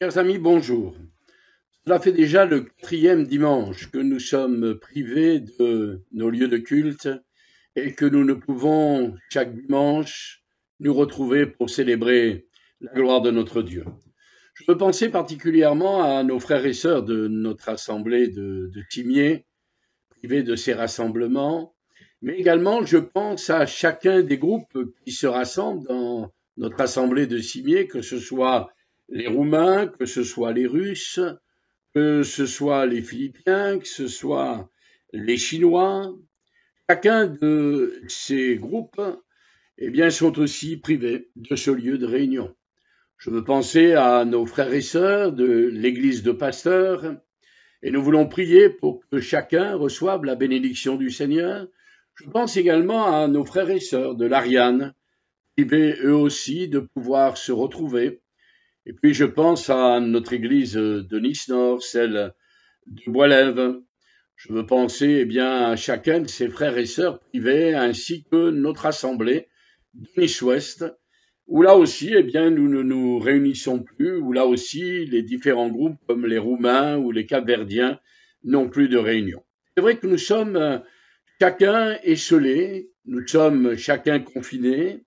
Chers amis, bonjour. Cela fait déjà le quatrième dimanche que nous sommes privés de nos lieux de culte et que nous ne pouvons chaque dimanche nous retrouver pour célébrer la gloire de notre Dieu. Je veux penser particulièrement à nos frères et sœurs de notre assemblée de Cimier, privés de ces rassemblements, mais également je pense à chacun des groupes qui se rassemblent dans notre assemblée de Cimier, que ce soit les Roumains, que ce soit les Russes, que ce soit les Philippiens, que ce soit les Chinois. Chacun de ces groupes, eh bien, sont aussi privés de ce lieu de réunion. Je veux penser à nos frères et sœurs de l'église de pasteurs, et nous voulons prier pour que chacun reçoive la bénédiction du Seigneur. Je pense également à nos frères et sœurs de l'Ariane, privés eux aussi de pouvoir se retrouver. Et puis je pense à notre église de Nice-Nord, celle de Bois-l'Ève. Je veux penser eh bien, à chacun de ces frères et sœurs privés, ainsi que notre assemblée de Nice-Ouest, où là aussi eh bien, nous ne nous réunissons plus, où là aussi les différents groupes comme les Roumains ou les Capverdiens n'ont plus de réunion. C'est vrai que nous sommes chacun esselés, nous sommes chacun confinés,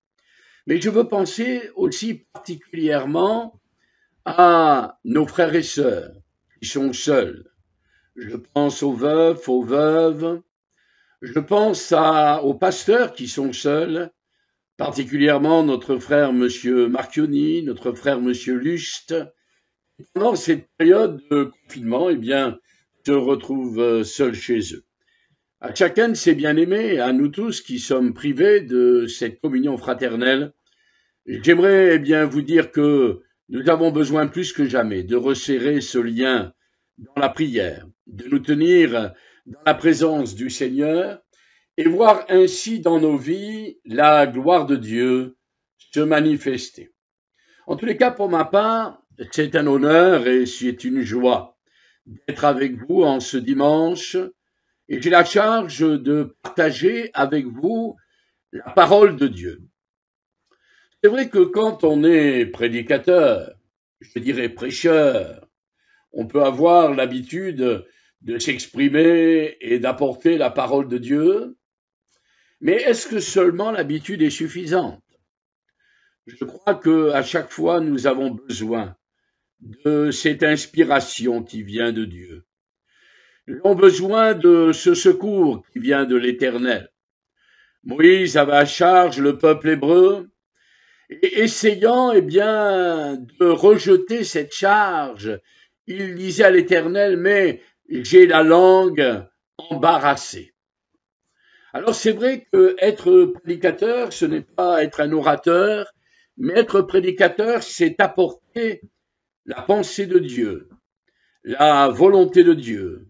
mais je veux penser aussi particulièrement à nos frères et sœurs qui sont seuls. Je pense aux veufs, aux veuves. Je pense aux pasteurs qui sont seuls, particulièrement notre frère Monsieur Marchioni, notre frère Monsieur Lust. Pendant cette période de confinement, eh bien, se retrouvent seuls chez eux. À chacun de ces bien-aimés, à nous tous qui sommes privés de cette communion fraternelle, j'aimerais eh bien vous dire que nous avons besoin plus que jamais de resserrer ce lien dans la prière, de nous tenir dans la présence du Seigneur et voir ainsi dans nos vies la gloire de Dieu se manifester. En tous les cas, pour ma part, c'est un honneur et c'est une joie d'être avec vous en ce dimanche et j'ai la charge de partager avec vous la parole de Dieu. C'est vrai que quand on est prédicateur, je dirais prêcheur, on peut avoir l'habitude de s'exprimer et d'apporter la parole de Dieu, mais est-ce que seulement l'habitude est suffisante? Je crois qu'à chaque fois, nous avons besoin de cette inspiration qui vient de Dieu. Nous avons besoin de ce secours qui vient de l'Éternel. Moïse avait à charge le peuple hébreu, et essayant eh bien, de rejeter cette charge, il disait à l'Éternel, mais j'ai la langue embarrassée. Alors c'est vrai que être prédicateur, ce n'est pas être un orateur, mais être prédicateur, c'est apporter la pensée de Dieu, la volonté de Dieu,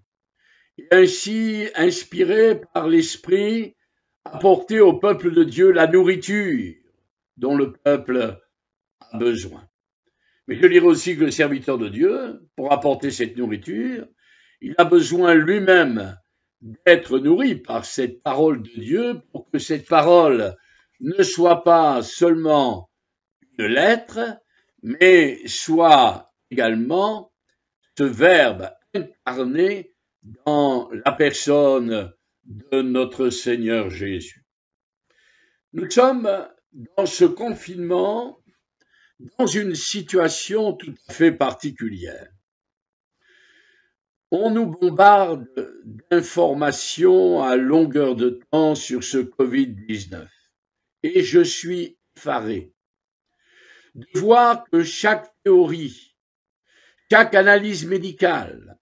et ainsi, inspiré par l'Esprit, apporter au peuple de Dieu la nourriture dont le peuple a besoin. Mais je dirais aussi que le serviteur de Dieu, pour apporter cette nourriture, il a besoin lui-même d'être nourri par cette parole de Dieu pour que cette parole ne soit pas seulement une lettre, mais soit également ce verbe incarné dans la personne de notre Seigneur Jésus. Nous sommes dans ce confinement dans une situation tout à fait particulière. On nous bombarde d'informations à longueur de temps sur ce Covid-19 et je suis effaré de voir que chaque théorie, chaque analyse médicale,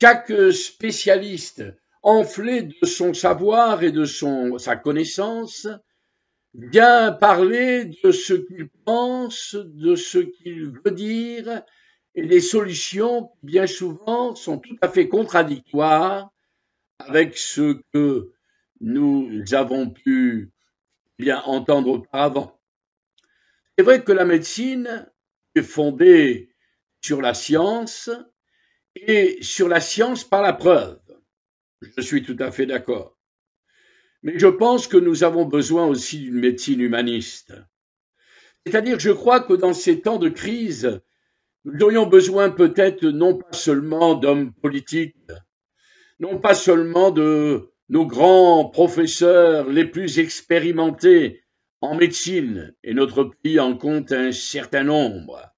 chaque spécialiste enflé de son savoir et de sa connaissance vient parler de ce qu'il pense, de ce qu'il veut dire, et les solutions, bien souvent, sont tout à fait contradictoires avec ce que nous avons pu bien entendre auparavant. C'est vrai que la médecine est fondée sur la science et sur la science par la preuve. Je suis tout à fait d'accord. Mais je pense que nous avons besoin aussi d'une médecine humaniste. C'est-à-dire, je crois que dans ces temps de crise, Nous aurions besoin peut-être non pas seulement d'hommes politiques, non pas seulement de nos grands professeurs les plus expérimentés en médecine, et notre pays en compte un certain nombre,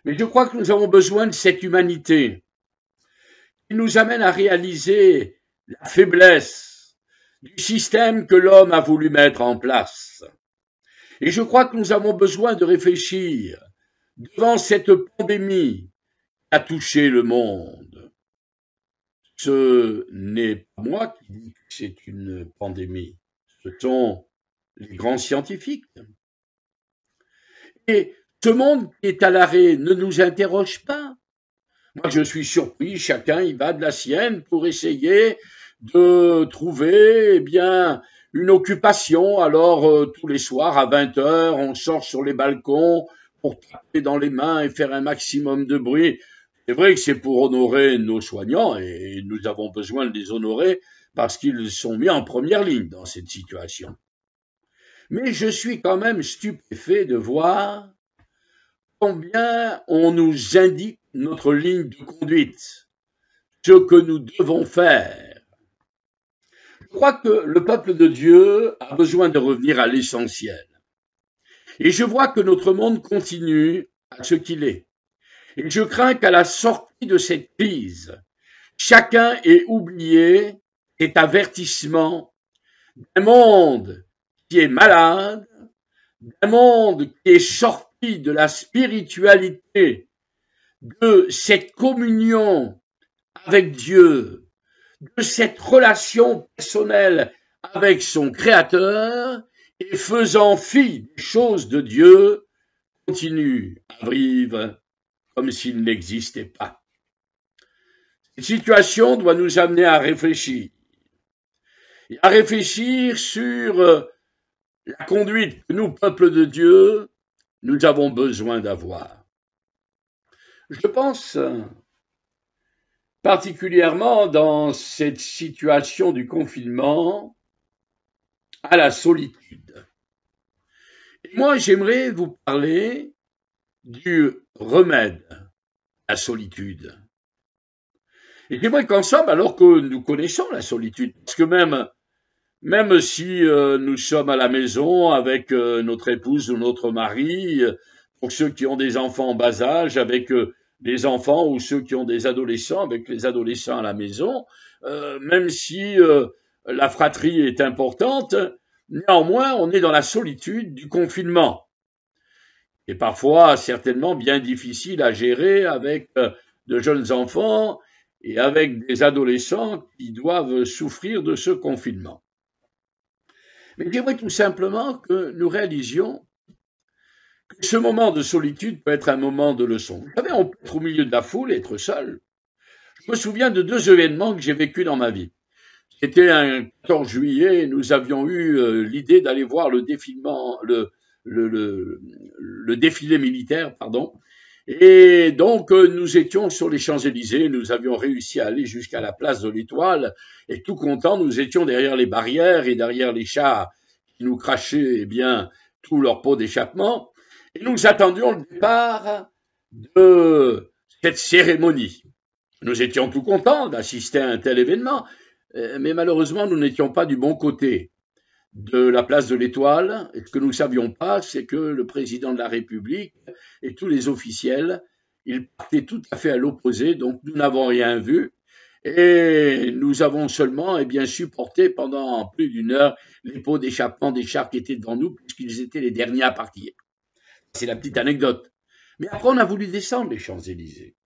mais je crois que nous avons besoin de cette humanité qui nous amène à réaliser la faiblesse du système que l'homme a voulu mettre en place. Et je crois que nous avons besoin de réfléchir devant cette pandémie qui a touché le monde. Ce n'est pas moi qui dis que c'est une pandémie, ce sont les grands scientifiques. Et ce monde qui est à l'arrêt ne nous interroge pas. Moi, je suis surpris, chacun y va de la sienne pour essayer de trouver, eh bien, une occupation. Alors, tous les soirs, à 20 heures, on sort sur les balcons pour taper dans les mains et faire un maximum de bruit. C'est vrai que c'est pour honorer nos soignants et nous avons besoin de les honorer parce qu'ils sont mis en première ligne dans cette situation. Mais je suis quand même stupéfait de voir combien on nous indique notre ligne de conduite, ce que nous devons faire. Je crois que le peuple de Dieu a besoin de revenir à l'essentiel. Et je vois que notre monde continue à ce qu'il est. Et je crains qu'à la sortie de cette crise, chacun ait oublié cet avertissement d'un monde qui est malade, d'un monde qui est sorti de la spiritualité, de cette communion avec Dieu, de cette relation personnelle avec son Créateur, et faisant fi des choses de Dieu, continue à vivre comme s'il n'existait pas. Cette situation doit nous amener à réfléchir. Et à réfléchir sur la conduite que nous, peuple de Dieu, nous avons besoin d'avoir. Je pense particulièrement dans cette situation du confinement à la solitude. Et moi, j'aimerais vous parler du remède à la solitude. Et j'aimerais qu'ensemble, alors que nous connaissons la solitude, parce que même si nous sommes à la maison avec notre épouse ou notre mari, pour ceux qui ont des enfants en bas âge, avec des enfants ou ceux qui ont des adolescents, avec les adolescents à la maison, même si la fratrie est importante, néanmoins, on est dans la solitude du confinement. Et parfois, certainement, bien difficile à gérer avec de jeunes enfants et avec des adolescents qui doivent souffrir de ce confinement. Mais j'aimerais tout simplement que nous réalisions que ce moment de solitude peut être un moment de leçon. Vous savez, on peut être au milieu de la foule et être seul. Je me souviens de 2 événements que j'ai vécus dans ma vie. C'était un 14 juillet, nous avions eu l'idée d'aller voir le défilé militaire, pardon. Et donc, nous étions sur les Champs-Élysées, nous avions réussi à aller jusqu'à la place de l'Étoile, et tout contents, nous étions derrière les barrières et derrière les chars qui nous crachaient, eh bien, tout leur pot d'échappement, et nous attendions le départ de cette cérémonie. Nous étions tout contents d'assister à un tel événement, mais malheureusement, nous n'étions pas du bon côté de la place de l'Étoile. Et ce que nous ne savions pas, c'est que le président de la République et tous les officiels, ils partaient tout à fait à l'opposé, donc nous n'avons rien vu. Et nous avons seulement, eh bien, supporté pendant plus d'1 heure les pots d'échappement des chars qui étaient devant nous, puisqu'ils étaient les derniers à partir. C'est la petite anecdote. Mais après, on a voulu descendre les Champs-Élysées.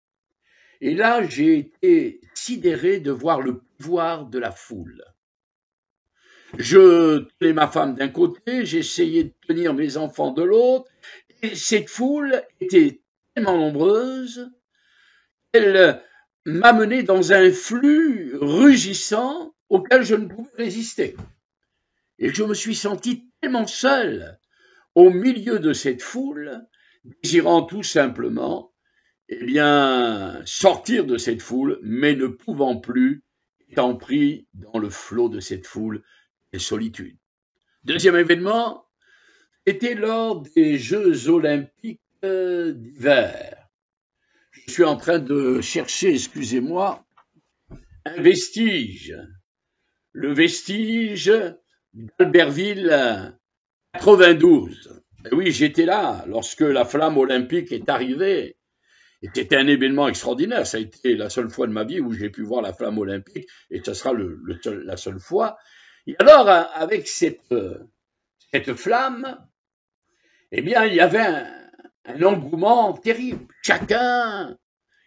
Et là, j'ai été sidéré de voir le pouvoir de la foule. Je tenais ma femme d'un côté, j'essayais de tenir mes enfants de l'autre, et cette foule était tellement nombreuse qu'elle m'amenait dans un flux rugissant auquel je ne pouvais résister. Et je me suis senti tellement seul au milieu de cette foule, désirant tout simplement, eh bien, sortir de cette foule, mais ne pouvant plus, étant pris dans le flot de cette foule et solitude. Deuxième événement, était lors des Jeux olympiques d'hiver. Je suis en train de chercher, excusez-moi, un vestige. Le vestige d'Albertville 92. Et oui, j'étais là lorsque la flamme olympique est arrivée. Et c'était un événement extraordinaire. Ça a été la seule fois de ma vie où j'ai pu voir la flamme olympique, et ce sera la seule fois. Et alors, avec cette flamme, eh bien, il y avait un engouement terrible. Chacun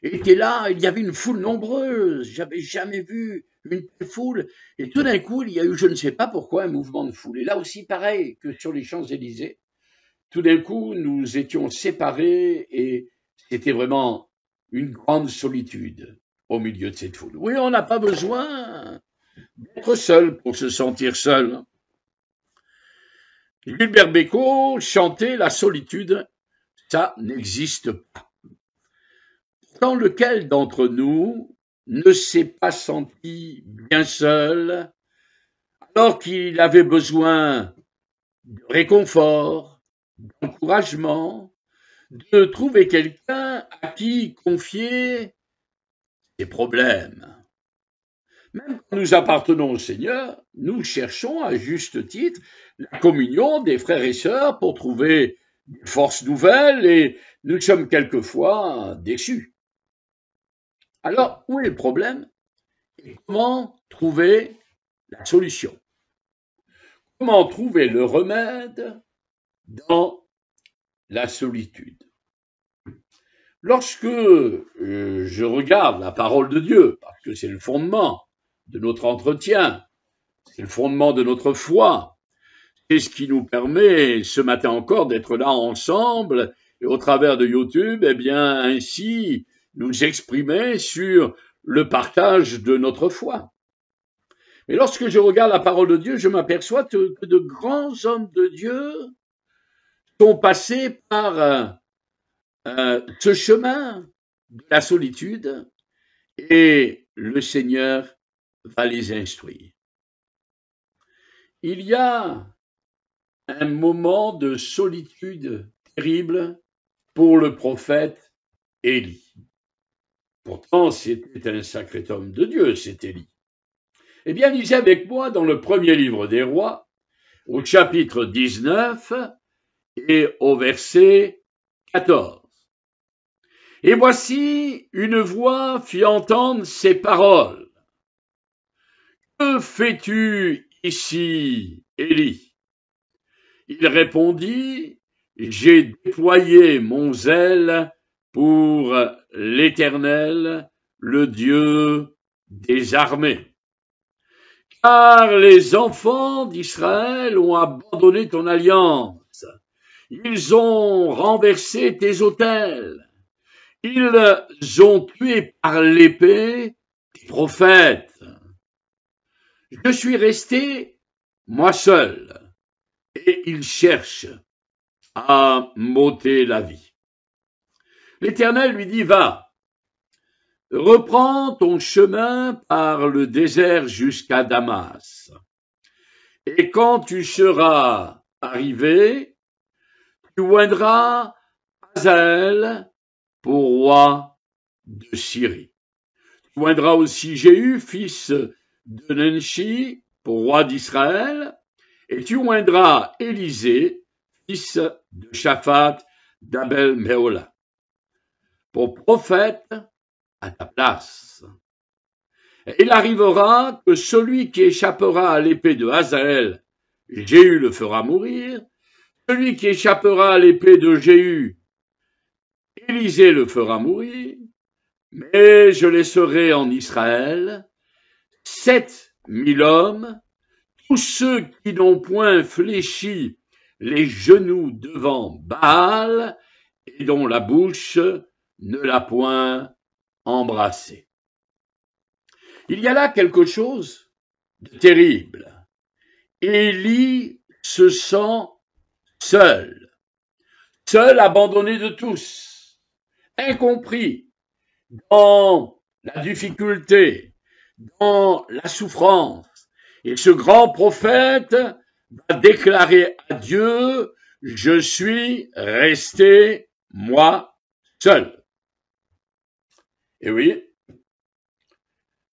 était là, il y avait une foule nombreuse. J'avais jamais vu une telle foule. Et tout d'un coup, il y a eu, je ne sais pas pourquoi, un mouvement de foule. Et là aussi, pareil que sur les Champs-Élysées. Tout d'un coup, nous étions séparés et c'était vraiment une grande solitude au milieu de cette foule. Oui, on n'a pas besoin d'être seul pour se sentir seul. Gilbert Bécaud chantait la solitude, ça n'existe pas. Pourtant, lequel d'entre nous ne s'est pas senti bien seul alors qu'il avait besoin de réconfort, d'encouragement, de trouver quelqu'un à qui confier ses problèmes. Même quand nous appartenons au Seigneur, nous cherchons à juste titre la communion des frères et sœurs pour trouver des forces nouvelles et nous sommes quelquefois déçus. Alors, où est le problème et comment trouver la solution? Comment trouver le remède dans la solitude? Lorsque je regarde la parole de Dieu, parce que c'est le fondement de notre entretien, c'est le fondement de notre foi, c'est ce qui nous permet ce matin encore d'être là ensemble et au travers de YouTube, eh bien ainsi nous exprimer sur le partage de notre foi. Mais lorsque je regarde la parole de Dieu, je m'aperçois que de grands hommes de Dieu sont passés par ce chemin de la solitude et le Seigneur va les instruire. Il y a un moment de solitude terrible pour le prophète Élie. Pourtant, c'était un sacré homme de Dieu, cet Élie. Eh bien, lisez avec moi dans le premier livre des Rois, au chapitre 19 et au verset 14. Et voici une voix fit entendre ces paroles. Que fais-tu ici, Élie? Il répondit, j'ai déployé mon zèle pour l'Éternel, le Dieu des armées. Car les enfants d'Israël ont abandonné ton alliance. Ils ont renversé tes autels. Ils ont tué par l'épée tes prophètes. Je suis resté, moi seul, et ils cherchent à m'ôter la vie. L'Éternel lui dit, va, reprends ton chemin par le désert jusqu'à Damas. Et quand tu seras arrivé, tu oindras Hazaël pour roi de Syrie. Tu oindras aussi Jéhu, fils de Nenchi, pour roi d'Israël, et tu oindras Élisée, fils de Shaphat d'Abel-Méhola, pour prophète à ta place. Et il arrivera que celui qui échappera à l'épée de Hazaël, Jéhu le fera mourir, celui qui échappera à l'épée de Jéhu, Élisée le fera mourir, mais je laisserai en Israël 7 000 hommes, tous ceux qui n'ont point fléchi les genoux devant Baal et dont la bouche ne l'a point embrassé. Il y a là quelque chose de terrible. Élie se sent seul, abandonné de tous, incompris dans la difficulté, dans la souffrance. Et ce grand prophète va déclarer à Dieu, je suis resté moi seul. Et oui,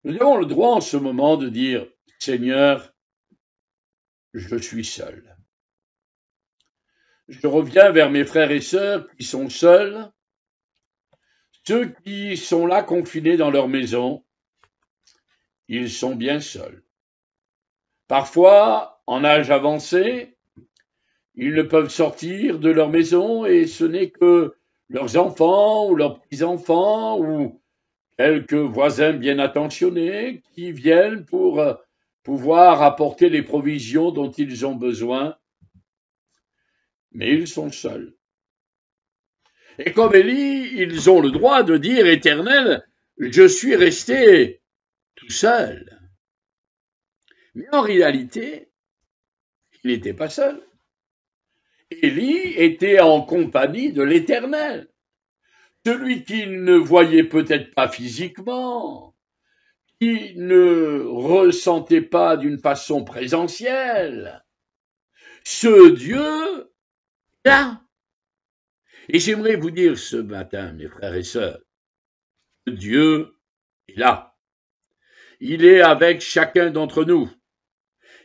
nous avons le droit en ce moment de dire, Seigneur, je suis seul. Je reviens vers mes frères et sœurs qui sont seuls, ceux qui sont là confinés dans leur maison, ils sont bien seuls. Parfois, en âge avancé, ils ne peuvent sortir de leur maison et ce n'est que leurs enfants ou leurs petits-enfants ou quelques voisins bien attentionnés qui viennent pour pouvoir apporter les provisions dont ils ont besoin, mais ils sont seuls. Et comme Élie, ils ont le droit de dire, Éternel, je suis resté tout seul. Mais en réalité, il n'était pas seul. Élie était en compagnie de l'Éternel, celui qu'il ne voyait peut-être pas physiquement, qui ne ressentait pas d'une façon présentielle. Ce Dieu, là. Et j'aimerais vous dire ce matin, mes frères et sœurs, que Dieu est là. Il est avec chacun d'entre nous.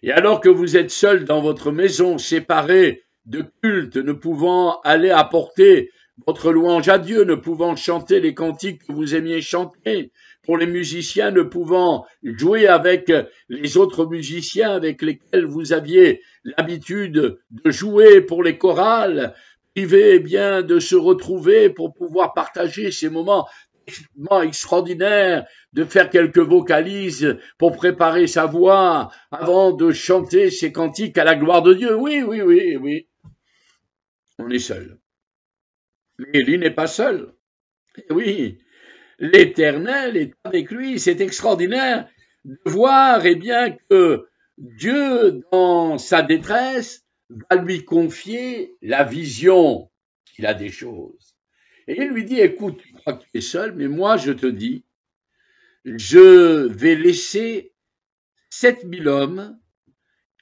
Et alors que vous êtes seuls dans votre maison, séparés de culte, ne pouvant aller apporter votre louange à Dieu, ne pouvant chanter les cantiques que vous aimiez chanter, pour les musiciens ne pouvant jouer avec les autres musiciens avec lesquels vous aviez l'habitude de jouer pour les chorales, privés bien de se retrouver pour pouvoir partager ces moments extraordinaires, de faire quelques vocalises pour préparer sa voix avant de chanter ses cantiques à la gloire de Dieu. Oui. On est seul. Mais Élie n'est pas seul. Et oui, l'Éternel est avec lui. C'est extraordinaire de voir, bien, que Dieu, dans sa détresse, va lui confier la vision qu'il a des choses. Et il lui dit, écoute, tu crois que tu es seul, mais moi je te dis, je vais laisser 7000 hommes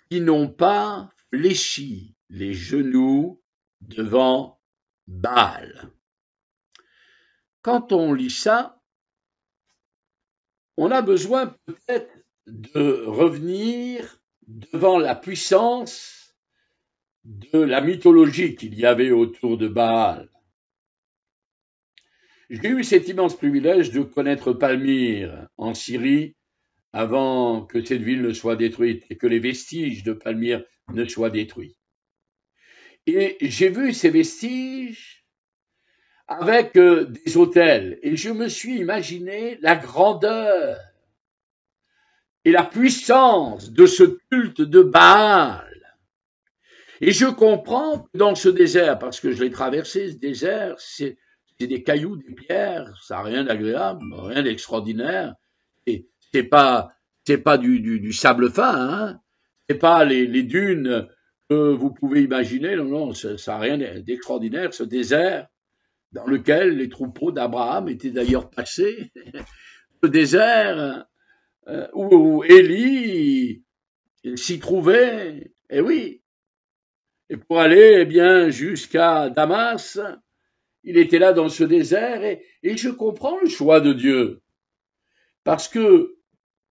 qui n'ont pas fléchi les genoux devant Baal. Quand on lit ça, on a besoin peut-être de revenir devant la puissance de la mythologie qu'il y avait autour de Baal. J'ai eu cet immense privilège de connaître Palmyre en Syrie avant que cette ville ne soit détruite et que les vestiges de Palmyre ne soient détruits. Et j'ai vu ces vestiges avec des autels et je me suis imaginé la grandeur et la puissance de ce culte de Baal. Et je comprends que dans ce désert, parce que je l'ai traversé, ce désert, c'est des cailloux, des pierres, ça n'a rien d'agréable, rien d'extraordinaire. Et c'est pas du sable fin, hein. C'est pas les dunes que vous pouvez imaginer. Non, ça n'a rien d'extraordinaire. Ce désert dans lequel les troupeaux d'Abraham étaient d'ailleurs passés, ce désert où Élie s'y trouvait. Et oui. Et pour aller, bien, jusqu'à Damas, il était là dans ce désert et je comprends le choix de Dieu. Parce que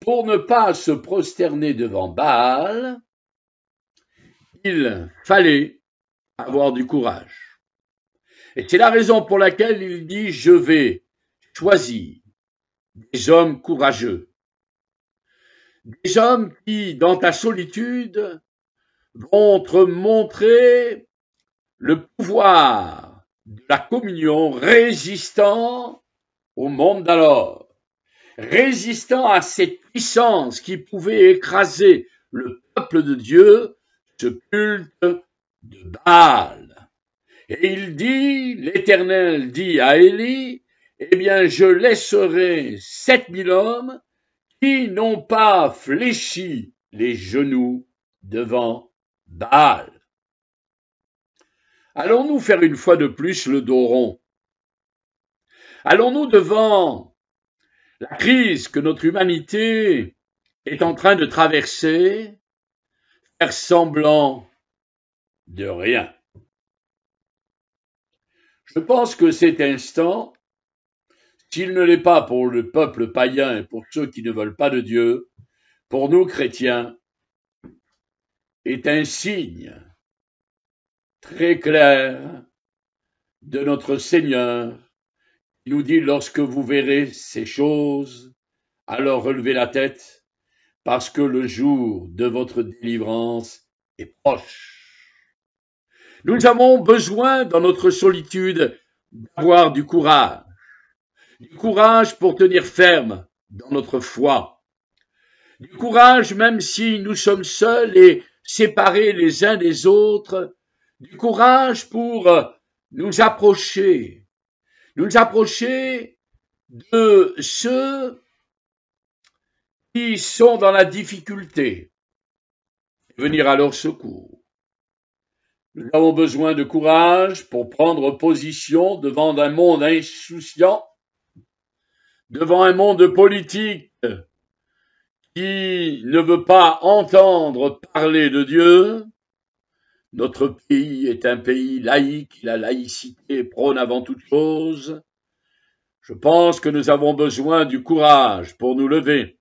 pour ne pas se prosterner devant Baal, il fallait avoir du courage. Et c'est la raison pour laquelle il dit, je vais choisir des hommes courageux. Des hommes qui, dans ta solitude, vont te montrer le pouvoir de la communion résistant au monde d'alors, résistant à cette puissance qui pouvait écraser le peuple de Dieu, ce culte de Baal. Et il dit, l'Éternel dit à Élie, eh bien, je laisserai 7000 hommes qui n'ont pas fléchi les genoux devant Baal. Allons-nous faire une fois de plus le dos rond? Allons-nous devant la crise que notre humanité est en train de traverser, faire semblant de rien? Je pense que cet instant, s'il ne l'est pas pour le peuple païen et pour ceux qui ne veulent pas de Dieu, pour nous chrétiens, est un signe très clair de notre Seigneur, qui nous dit: lorsque vous verrez ces choses, alors relevez la tête, parce que le jour de votre délivrance est proche. Nous avons besoin, dans notre solitude, d'avoir du courage pour tenir ferme dans notre foi, du courage même si nous sommes seuls et séparés les uns des autres, du courage pour nous approcher de ceux qui sont dans la difficulté, venir à leur secours. Nous avons besoin de courage pour prendre position devant un monde insouciant, devant un monde politique qui ne veut pas entendre parler de Dieu. Notre pays est un pays laïque, la laïcité prône avant toute chose. Je pense que nous avons besoin du courage pour nous lever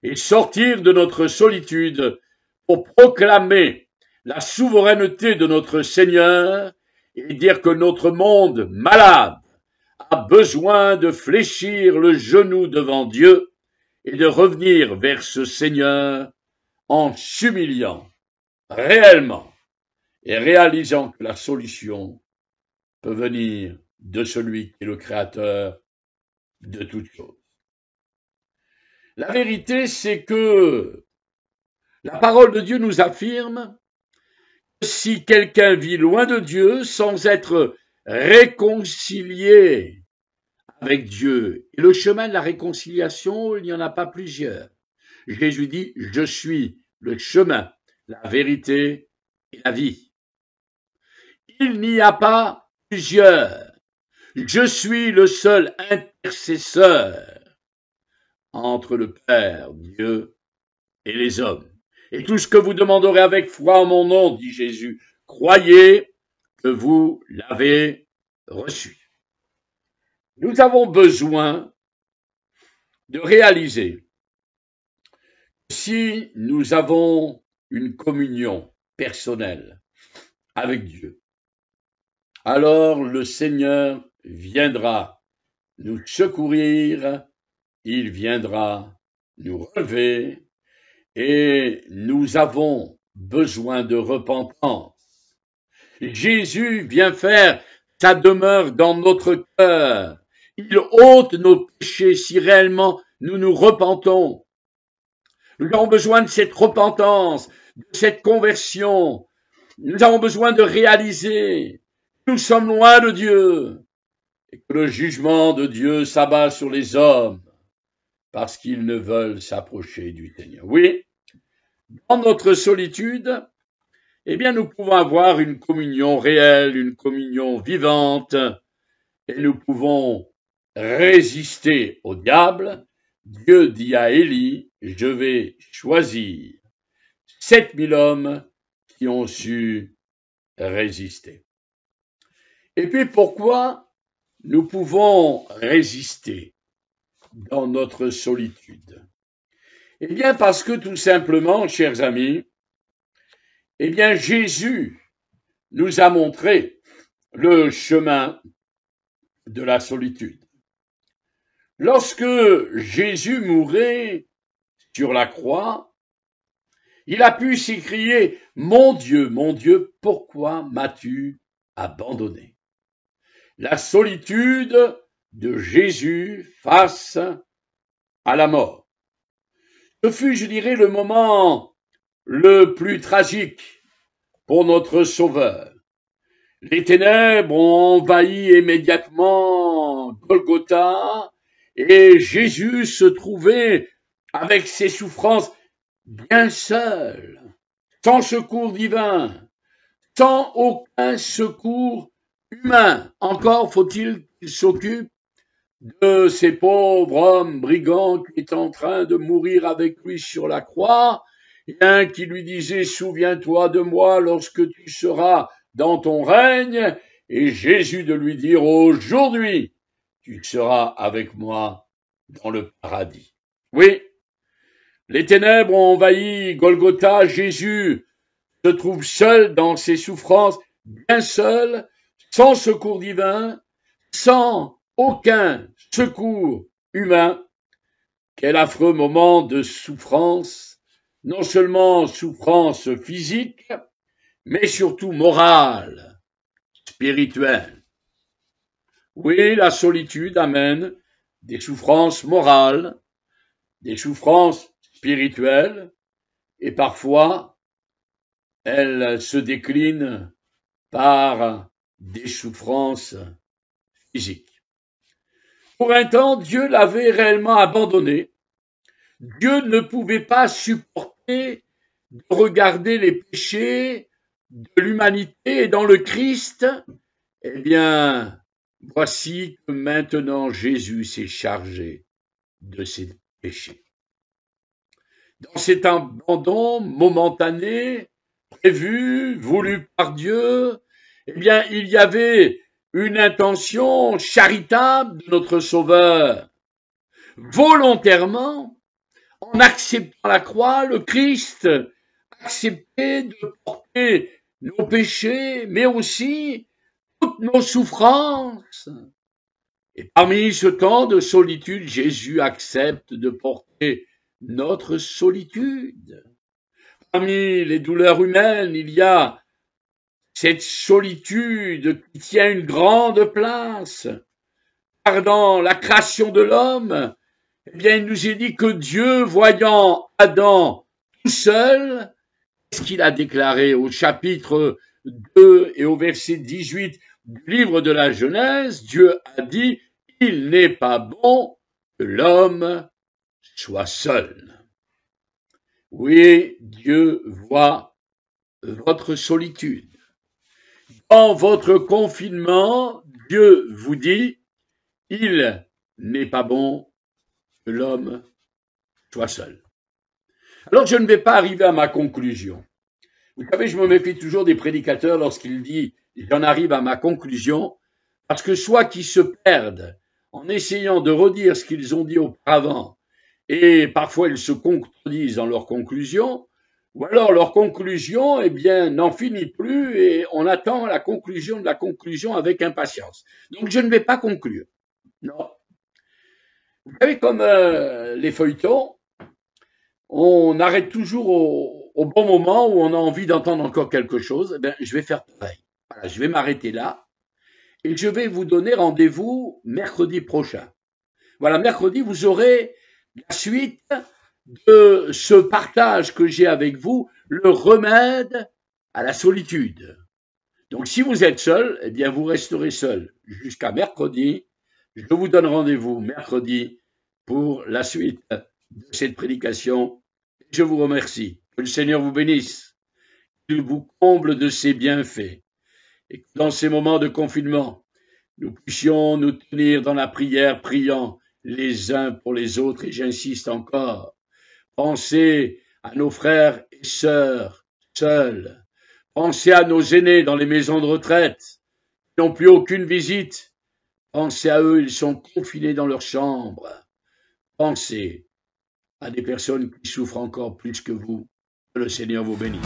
et sortir de notre solitude pour proclamer la souveraineté de notre Seigneur et dire que notre monde malade a besoin de fléchir le genou devant Dieu et de revenir vers ce Seigneur en s'humiliant réellement et réalisant que la solution peut venir de celui qui est le Créateur de toutes choses. La vérité, c'est que la parole de Dieu nous affirme que si quelqu'un vit loin de Dieu sans être réconcilié avec Dieu, et le chemin de la réconciliation, il n'y en a pas plusieurs. Jésus dit: je suis le chemin, la vérité et la vie. Il n'y a pas plusieurs. Je suis le seul intercesseur entre le Père, Dieu, et les hommes. Et tout ce que vous demanderez avec foi en mon nom, dit Jésus, croyez que vous l'avez reçu. Nous avons besoin de réaliser que si nous avons une communion personnelle avec Dieu, alors le Seigneur viendra nous secourir, il viendra nous relever, et nous avons besoin de repentance. Jésus vient faire sa demeure dans notre cœur. Il ôte nos péchés si réellement nous nous repentons. Nous avons besoin de cette repentance, de cette conversion. Nous avons besoin de réaliser que nous sommes loin de Dieu et que le jugement de Dieu s'abat sur les hommes parce qu'ils ne veulent s'approcher du Seigneur. Oui, dans notre solitude, eh bien, nous pouvons avoir une communion réelle, une communion vivante, et nous pouvons résister au diable. Dieu dit à Élie: je vais choisir 7000 hommes qui ont su résister. Et puis pourquoi nous pouvons résister dans notre solitude? Eh bien, parce que tout simplement, chers amis, eh bien, Jésus nous a montré le chemin de la solitude. Lorsque Jésus mourait sur la croix, il a pu s'écrier: mon Dieu, pourquoi m'as-tu abandonné? La solitude de Jésus face à la mort. Ce fut, je dirais, le moment le plus tragique pour notre Sauveur. Les ténèbres ont envahi immédiatement Golgotha et Jésus se trouvait avec ses souffrances bien seul, sans secours divin, sans aucun secours humain. Encore faut-il qu'il s'occupe de ces pauvres hommes brigands qui étaient en train de mourir avec lui sur la croix, et un qui lui disait: souviens-toi de moi lorsque tu seras dans ton règne, et Jésus de lui dire: aujourd'hui tu seras avec moi dans le paradis. Oui, les ténèbres ont envahi Golgotha. Jésus se trouve seul dans ses souffrances, bien seul, sans secours divin, sans aucun secours humain. Quel affreux moment de souffrance, non seulement souffrance physique, mais surtout morale, spirituelle. Oui, la solitude amène des souffrances morales, des souffrances spirituelles, et parfois, elle se décline par des souffrances physiques. Pour un temps, Dieu l'avait réellement abandonné. Dieu ne pouvait pas supporter de regarder les péchés de l'humanité, et dans le Christ, eh bien, voici que maintenant Jésus s'est chargé de ses péchés. Dans cet abandon momentané, prévu, voulu par Dieu, eh bien, il y avait une intention charitable de notre Sauveur. Volontairement, en acceptant la croix, le Christ acceptait de porter nos péchés, mais aussi toutes nos souffrances. Et parmi ce temps de solitude, Jésus accepte de porter notre solitude. Parmi les douleurs humaines, il y a cette solitude qui tient une grande place. Car dans la création de l'homme, eh bien, il nous est dit que Dieu, voyant Adam tout seul, ce qu'il a déclaré au chapitre 2 et au verset 18 du livre de la Genèse, Dieu a dit, il n'est pas bon que l'homme soit seul. Oui, Dieu voit votre solitude. Dans votre confinement, Dieu vous dit, il n'est pas bon que l'homme soit seul. Alors je ne vais pas arriver à ma conclusion. Vous savez, je me méfie toujours des prédicateurs lorsqu'ils disent « j'en arrive à ma conclusion », parce que soit qu'ils se perdent en essayant de redire ce qu'ils ont dit auparavant, et parfois ils se contredisent dans leurs conclusions, ou alors leur conclusion, eh bien, n'en finit plus et on attend la conclusion de la conclusion avec impatience. Donc je ne vais pas conclure. Non. Vous savez, comme les feuilletons, on arrête toujours au bon moment où on a envie d'entendre encore quelque chose. Eh bien, je vais faire pareil. Voilà, je vais m'arrêter là et je vais vous donner rendez-vous mercredi prochain. Voilà, mercredi, vous aurez la suite de ce partage que j'ai avec vous, le remède à la solitude. Donc, si vous êtes seul, eh bien, vous resterez seul jusqu'à mercredi. Je vous donne rendez-vous mercredi pour la suite de cette prédication. Je vous remercie. Que le Seigneur vous bénisse, qu'il vous comble de ses bienfaits et que dans ces moments de confinement, nous puissions nous tenir dans la prière, priant les uns pour les autres. Et j'insiste encore, pensez à nos frères et sœurs seuls. Pensez à nos aînés dans les maisons de retraite qui n'ont plus aucune visite. Pensez à eux, ils sont confinés dans leur chambre. Pensez à des personnes qui souffrent encore plus que vous. Que le Seigneur vous bénisse.